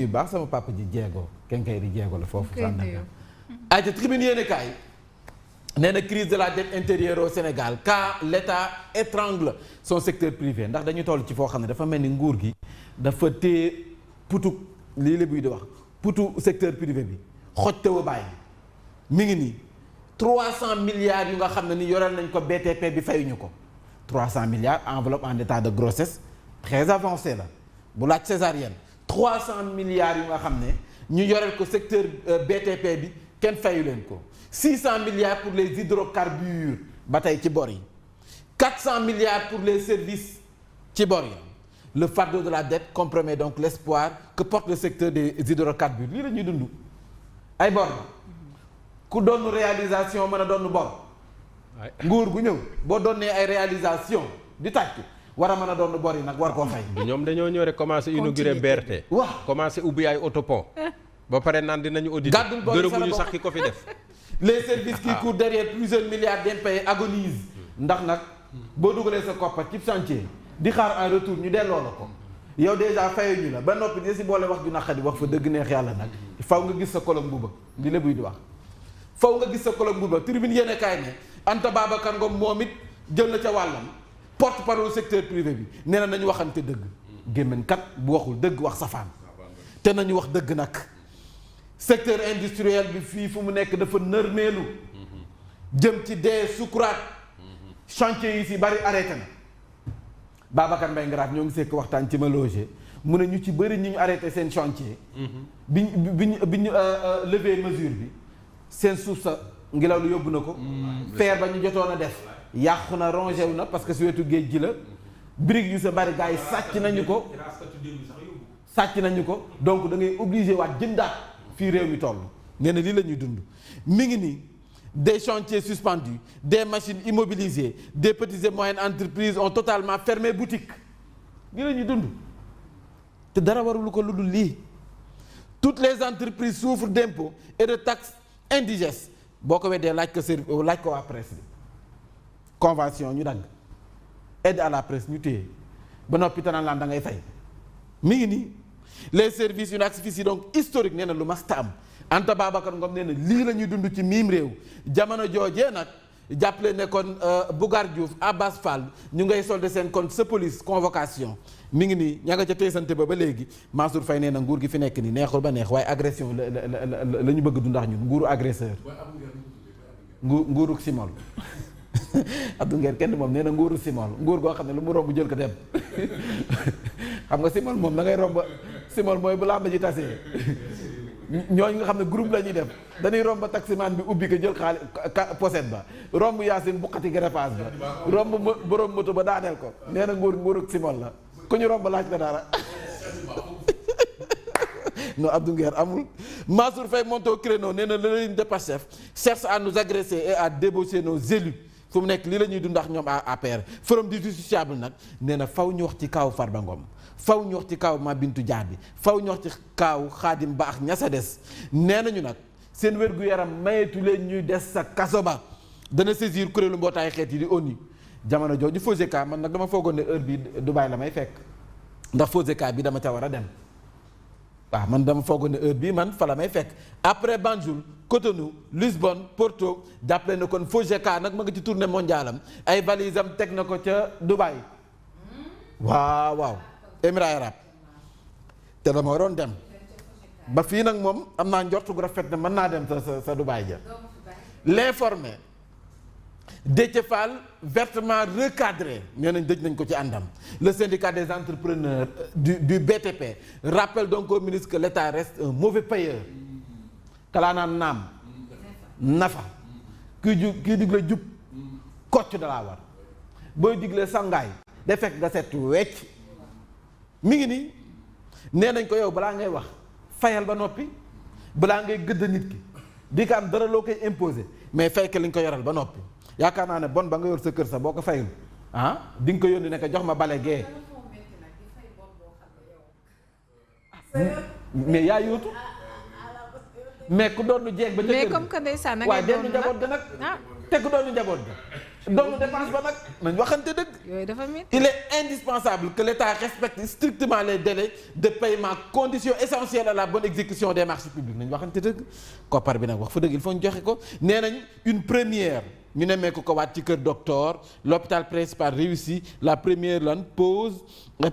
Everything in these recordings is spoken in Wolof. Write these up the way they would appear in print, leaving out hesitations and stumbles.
yu baax sama papa ji jeego kenkay di jeego la foofu Sandaga ay ca tribune yéene kaay nee na crise de la dette intérieure au Sénégal quand l'État étrangle son secteur privé ndax dañu toll ci foo xam ne dafa mel ni nguur gi dafa téye putu lii la buy di wax putu secteur privé bi xoj te wa bàyyi mi ngi nii 300 milliards yu nga xam ne ni yoreel nañ ko BTP bi fayuñu ko 300 milliards enveloppe en état de grossesse très avancé la bu laaj césarienne 300 milliards yu nga xam ne ñu yoreel ko secteur BTP bi kenn fayu leen ko 600 milliards pour les hydrocarbures ba tey ci bor yi 400 milliards pour les services ci bor yi le fardeau de la dette compromet donc l'espoir que porte le secteur des hydrocarbures lii la ñuy dund ay bor ku doon réalisation mën a doon bor nguur gu ñëw boo doonee ay réalisation di tàcc war a mën a doon bor yi nag war koo fay. ñoom dañoo ñëw rek commencé inauguré BRT. waaw commencé ubbi ay autopont. ba pare naan dinañu auditer. gàddul bor gërëmuñu sax ki ko fi def. les services qui courent derrière plusieurs milliards d'impayés agonisent ndax nag boo dugalee sa koppar ci chantier di xaar en retour ñu delloo la ko yow déjà fayuñu la ba noppi di si boole wax ju naqadi wax fa dëgg neex yàlla nag faw nga gis sa kolom buuba di la buy di wax faw nga gis sa kolom buuba tribune yéene kaay ne Anta Babacar Ngom moom it jël na ca wàllam porte-parole secteur privé bi nee na nañu waxante dëgg gémmiñ kat bu waxul dëgg wax safaan te nañu wax dëgg nag secteur industriel bi fii fu mu nekk dafa nërmeelu jëm ci dee sukuraat chantier yi si bari arrêté na Babacar Mbaye Ngaraaf ñoo ngi sekk waxtaan ci ma loger mu ne ñu ci bëri ñu arrêté seen chantier bi ñu levé mesure bi seen suuf sa ngelaw lu yóbbu na ko fer ba ñu jotoon a def yàqu na rongé wu na parce que si wetu géej gi la briques yu sa bari gars yi sàcc nañu ko donc da ngay obligé waat jëndaat fii réew mi toll nee na lii la ñuy dund mi ngi nii des chantiers suspendus des machines immobilisées des petites et moyennes entreprises ont totalement fermé boutique lii la ñuy dund te dara warulu ko lu dul lii toutes les entreprises souffrent d'impôts et de taxes indigestes boo ko weddee laaj ko waa presse bi convention ñu dagg aide à la presse ñu téye ba noppi tanaan laan da ngay fay mi ngi nii les services une asphyxie donc historique nee na lu masta am Anta Babacar Ngom nee na lii la ñuy dund ci miim réew jamono joojee nag jàppale ne kon Bougar Diouf Abbas Fall ñu ngay solde seen compte sa police convocation mi ngi nii ña nga ca teesante ba léegi Mansour Faye nee na nguur gi fi nekk nii neexul ba neex waaye agression la ñu bëgg dundax ñun nguuru agresseur nguuru simol Abdou Nguer kenn moom nee na nguuru simol nguur goo xam ne lu mu romb jël ko dem xam nga simol moom da ngay romb simol mooy bu làmb ji tasee ñooñu nga xam ne groupe la ñuy def dañuy romb taximaan bi ubbi ko jël xaalis poset ba romb Yacine buqati greffage ba romb borom moto ba daaneel ko nee na nguuru simol la ku ñu romb laaj ko dara non Abdou Nguer amul Mansour Faye monte au créneau nee na le régime de Pastef cherche à nous agresser et à débaucher nos élus fu mu nekk lii la ñuy dund ndax ñoom APR forum du justiciable nag nee na faw ñu wax ci kaw Farba Ngom faw ñu wax ci kaw Ma Bintu Diaby faw ñu wax ci kaw Khadim Ba ak ña sa des nee nañu nag seen wér-gu-yaram mayeetu leen ñuy des sa kaso ba dana saisir kuréelu mbootaay xeet yi di ONU jamono jooju FOGECA man nag dama foogoon ne heure bi Dubaï la may fekk ndax FOGECA bi dama ca war a dem waaw man dama foogoon ne heure bii man fa la may fekk après Banjul Cotonou Lisbonne Porto jàppale na kon FOGECA nag ma nga ci tournée mondiale am ay valise am teg na ko ca Dubaï waaw Émirats arabes te dama waroon dem ba fii nag moom am naa njortu gu rafet ne mën naa dem sa Dubaï ja l'informé Déthié Fall vertement recadré nee nañ dëj nañ ko ci àndam le syndicat des entrepreneurs du BTP rappelle donc au ministre que l'État reste un mauvais payeur kalaa naan naam nafa kii digle jub kocc dalaa war booy digle sangaay day fekk nga set wecc mi ngi nii nee nañ ko yow balaa ngay wax fayal ba noppi balaa ngay gëdd nit ki di ko am dara loo koy imposer mais fay ko li nga ko yoral ba noppi yaakaar naa ne bon ba nga yor sa kër sa boo ko fayul di nga ko yónni ne ko jox ma bale gee mais yaa yóotu mais ku doon jeeg ba mais comme que ndeysaan waaye dellu njaboot ga nag te ku doon njaboot ga donc dépense ba nag nañ waxante dëgg. yooyu dafa métti. il est indispensable que l'État respecte strictement les délais de paiement condition essentielle à la bonne exécution des marchés publics nañ waxante dëgg. koppar bi nag wax fa dëgg il faut ñu joxe ko nee nañ une première ñu nemmee ko waat ci kër docteur l'hôpital principal réussi la première lan pose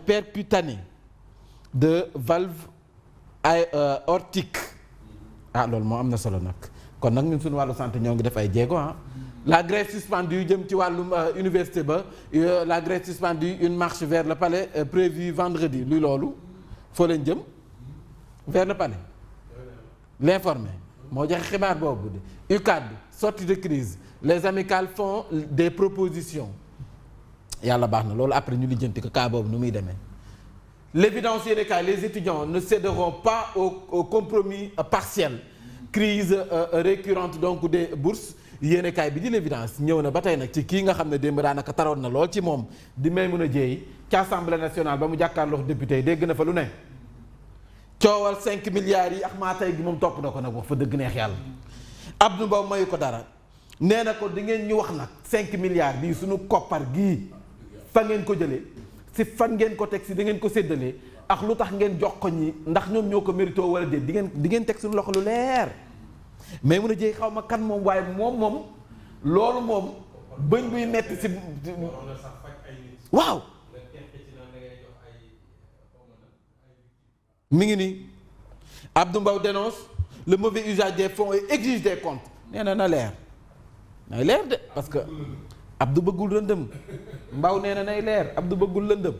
percutanée de valve aortique loolu moo am na solo nag kon nag ñun suñu wàllu santé ñoo ngi def ay jéego la grève suspendue jëm ci wàllum université ba la grève suspendue une marche vers le palais prévue vendredi luy loolu foo leen jëm vers le palais l'informé moo joxe xibaar boobu de UCAD sortie de crise les amicales font des propositions yàlla baax na loolu après ñu lijjanti ko cas boobu nu muy demee l'évidence yéene kaay les étudiants ne céderont pas au compromis partiel crise récurrente donc des bourses yéene kaay bi di l'évidence ñëw na ba tey nag ci kii nga xam ne démb daanaka taroon na lool ci moom di Maïmouna Dièye ci assemblée nationale ba mu jàkkaarloo député yi dégg na fa lu ne coowal 5 milliards yi ak maa tey gi moom topp na ko nag wax fa dëgg neex yàlla Abdou Mbow mayu ko dara nee na ko di ngeen ñu wax nag 5 milliards bii suñu koppar gii fa ngeen ko jëlee si fan ngeen ko teg si da ngeen ko séddalee ak lu tax ngeen jox ko ñi ndax ñoom ñoo ko mérito wala déet di ngeen teg suñu loxo lu leer mais mun a jéy xaw ma kan moom waaye moom loolu moom bëñ buy metti si waaw mi ngi nii Abdou Mbow dénonce le mauvais usage des fonds et exige des comptes nee na leer nay leer de parce que Abdou bëggul lëndëm Mbow nee na nay leer Abdou bëggul lëndëm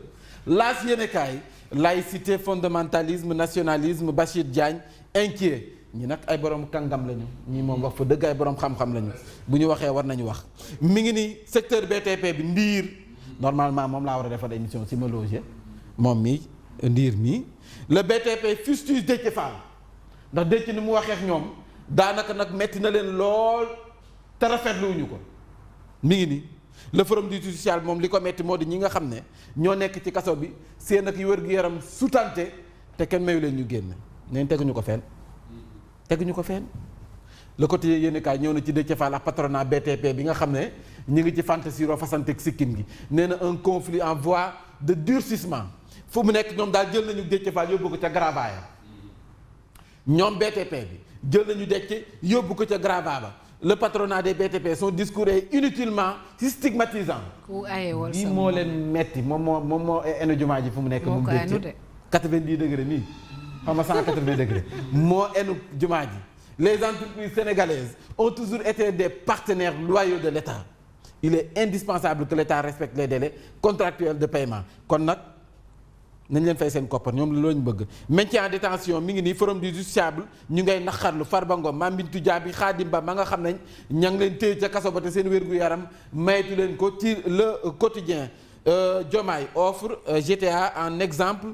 laas yéenekaay laïcité fondamentalisme nationalisme Bachir Diagne inquiet ñi nag ay borom kàngam lañu ñii moom wax fa dëgg ay borom xam-xam lañu bu ñu waxee war nañu wax mi ngi ni secteur BTP bi ndiir normalement moom laa war a defal émission si ma loger moom mii ndiir mii le BTP fustige Déthié Fall ndax Déthié ni mu waxee ak ñoom daanaka nag metti na leen lool te rafetluwuñu ko mi ngi ni le forum du social moom li ko metti moo di ñi nga xam ne ñoo nekk ci kaso bi seen ak wér-gu-yaram sutante te kenn mayu leen ñu génn neen teguñu ko fenn le côté yéenekaay ñëw na ci Déthié Fall ak patronat BTP bi nga xam ne ñu ngi ci fantasie ro fasanteeg sikkim gi nee na un conflit en voie de durcissement fu mu nekk ñoom daal jël nañu Déthié Fall yóbbu ko ca Gravaaya ñoom BTP bi jël nañu Déthié yóbbu ko ca Grava ba le patronat des BTP son discours est inutilement stigmatisant bii moo leen metti moom moo enu jumaa ji fu mu nekk moom Déthié 90 degré nii xam nga 180 degré moo enu jumaa ji les entreprises sénégalaises ont toujours été des partenaires loyaux de l'État il est indispensable que l'État respecte les délais contractuels de paiement kon nag nañ leen fay seen koppar ñoom la ñu bëgg maintien en détention mi ngi nii forum du justiciable ñu ngay naqarlu Farba Ngom Mame Bintou Diaby Khadim Ba ma nga xam ne ña ngi leen téye ca kaso ba te seen wér-gu-yaram maytu leen ko ci le quotidien Diomaye offre GTA en exemple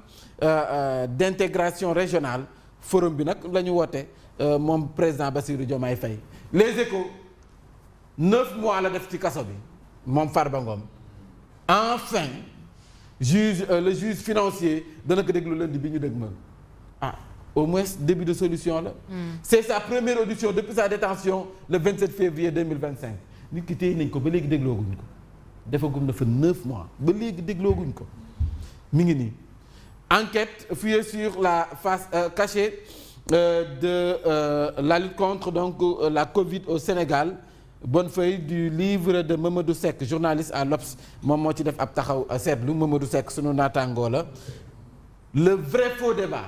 d'intégration régionale forum bi nag la ñu woote moom président Bassirou Diomaye Faye les Échos 9 mois la def ci kaso bi moom Farba Ngom enfin le juge financier dana ko déglu lundi bi ñu dëgmal au moins début de solution la. C'est sa première audition depuis sa détention le 27 février 2025 nit ki téye nañ ko ba léegi déglooguñ ko defagum na fa 9 mois ba léegi déglooguñ ko mi ngi nii enquête fouillée sur la face cachée de la lutte contre donc la Covid au Sénégal. Bonne feuille du livre de Mamadou Seck journaliste à l'Obs moom moo ci def ab taxaw seetlu Mamadou Seck sunu naataangoo la le vrai faux débat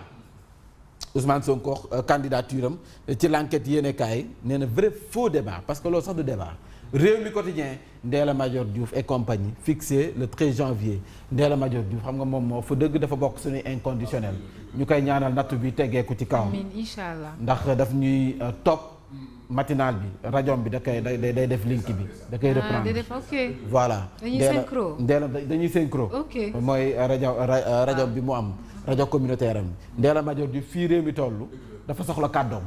Ousmane Sonko candidature am ci l'enquête yéenekaay nee na vrai faux débat parce que loolu sax du débat Rewmi Quotidien Ndella Madior Diouf et compagnie fixé le 13 janvier Ndella Madior Diouf xam nga moom moo fa dëgg dafa bokk suñuy inconditionnel ñu koy ñaanal nattu bi teggeeku ci kawam inshallah ndax daf ñuy topp matinal bi rajo bi da koy day def link bi da koy reprendre ok voilà dañuy synchro ok mooy rajo bi mu am rajo communautaire am Ndella Madior Diouf fii réew mi toll dafa soxla kàddoom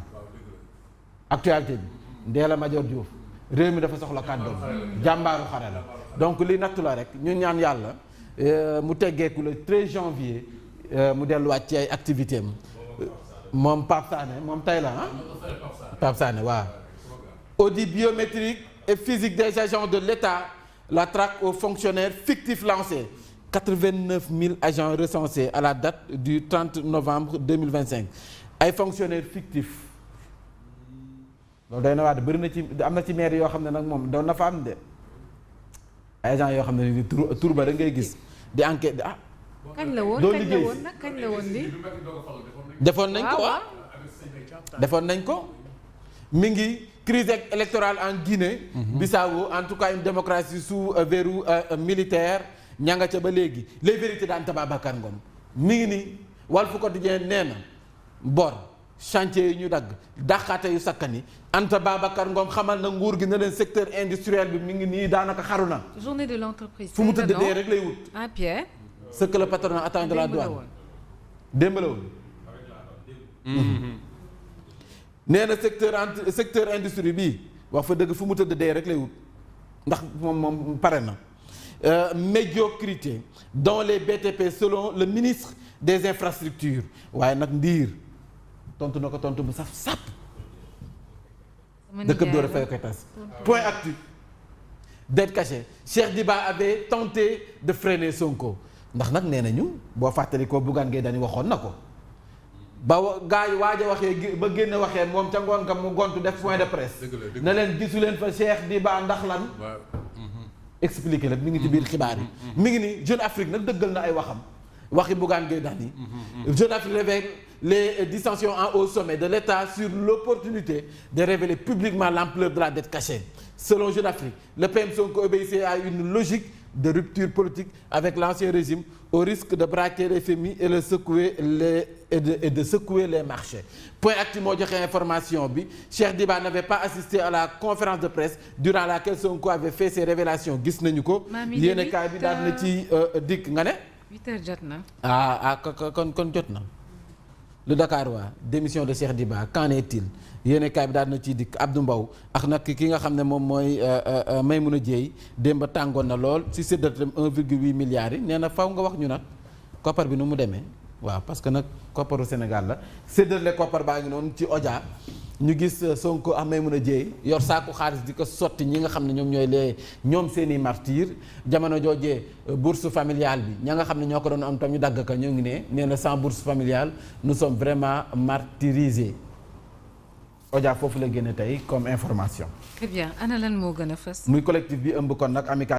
actualité bi Ndella Madior Diouf réew mi dafa soxla kàddoom jàmbaaru xare la donc li nattu la rek ñu ñaan yàlla mu teggeeku le 13 janvier mu delluwaat ci ay activité am moom Pape Sané moom tey la Pape Sané waaw audit biométrique et physique des agents de l'État la traque aux fonctionnaires fictifs lancée 89 000 agents recensés à la date du 30 novembre 2025 ay fonctionnaires fictifs loolu day na waat bëri na ci am na ci maire yoo xam ne nag moom doon na fa am de ay agents yoo xam ne ni tur ba da ngay gis di enquête ah. kañ la woon doo kañ la liggéey woon nag kañ la woon lii. defoon nañ ko waaw defoon nañ ko mi ngi crise électorale en Guinée. Bissau en tout cas une démocratie sous verrou militaire ña nga ca ba léegi les vérités d'Anta Babacar Ngom mi ngi ni Walf Quotidien nee na bor chantier yi ñu dagg dàqaate yu sakkani Anta Babacar Ngom xamal na nguur gi ne leen secteur industriel bi mi ngi nii daanaka xaru na. journée de l'entreprise. fu mu tëdd dee rek lay wut. ah Pierre. ce que le patronat attend de la douane. démb la woon. nee na secteur industrie bii wax fa dëgg fu mu tëdd dee rek lay wut ndax moom pare na. Médiocrité dans les BTP selon le ministre des infrastructures waaye nag ndiir tontu na ko tontu bu saf sap. dëkk door a fay koy tas. point actu. dette cachée Cheikh Diba avait tenté de freiner Sonko ndax nag nee nañu boo fàttali ko Bougane Gueye Dany waxoon na ko ba gaa yi waaj a waxee ba génn waxee moom ca ngoon ka mu gontu def point de presse. na leen gisu leen fa Cheikh Diba ndax lan. expliqué la mi ngi ci biir xibaar yi. mi ngi ni Jeune Afrique nag dëggal na ay waxam waxi Bougane Gueye Dany. Jeune Afrique révèle les dissensions en haut sommet de l'État sur l'opportunité de révéler publiquement l'ampleur de la dette cachée. Selon Jeune Afrique, le PM Sonko obéissait à une logique de rupture politique avec l'ancien régime au risque de braquer les FMI et de secouer les marchés. Point actu moo joxe information bi Cheikh Diba n'avait pas assisté à la conférence de presse durant laquelle Sonko avait fait ses révélations gis nañu ko. yéenekaay bi daal na ci dikk nga ne. 8h jot na. kon jot na. Le Dakar waa démission de Cheikh Diba qu'en est-il yéenekaay bi daal na ciy dikk Abdou Mbow ak nag ki nga xam ne moom mooy Maymouna Dieye démb tàngoon na lool si séddaleem 1,8 milliards yi nee na faw nga wax ñu nag koppar bi nu mu demee waaw parce que nag kopparu Sénégal la séddale koppar baa ngi noonu ci Odia ñu gis Sonko ak Maymouna Dieye yor saaku xaalis di ko sotti ñi nga xam ne ñoom ñooy ñoom seeni martyrs jamono joojee bourse familiale bi ña nga xam ne ñoo ko doon am tam ñu dagg ka ñoo ngi ne nee na sans bourse familiale nous sommes vraiment martyrisés. Odia foofu la génne tey comme information. très bien ana lan moo gën a fës. muy collectif bi ëmb kon nag amical